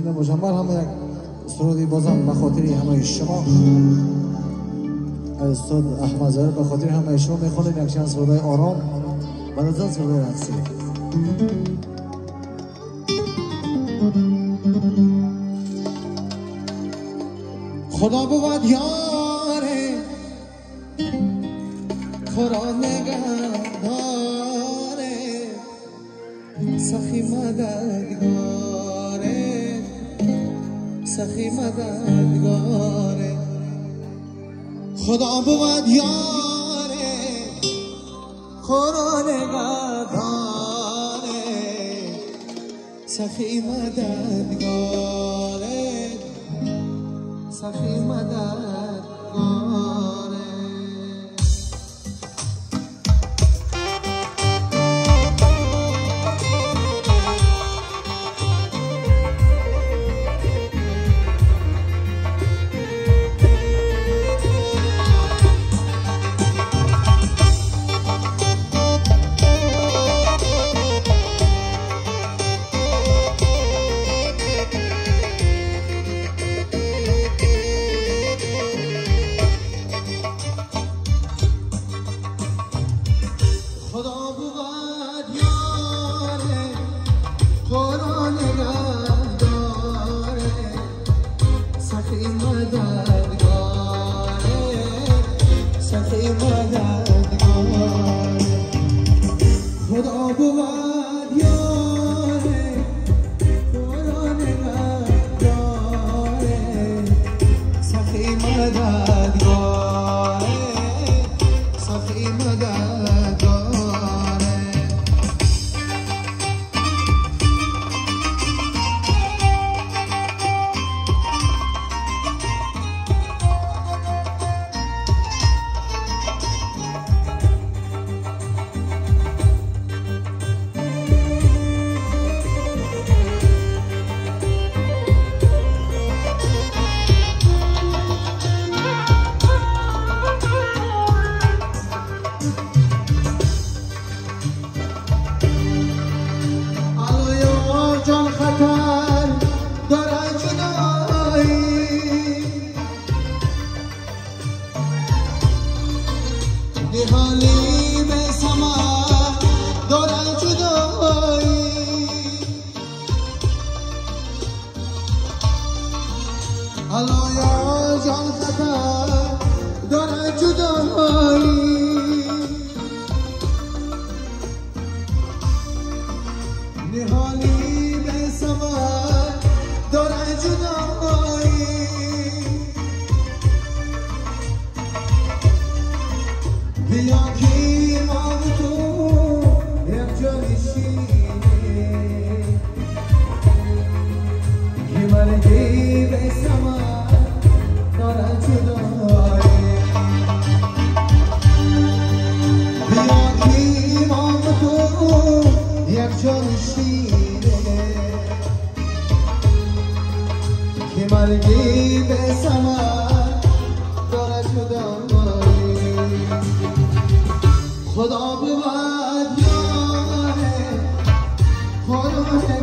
زنده مجمل همه یک سرودی بازم بخاطری همه شما استاد احمد ظاهر بخاطری همه شما میخونید یک چند سرودای آرام بعد از آن سرودای رقصی. خدا بود یاره خدا نگهداره سخی مددگاره سخی مددگاره خدا بود یاره خدا نگهداره سخی مددگاره سخی مددگاره خدا بود یاره خدا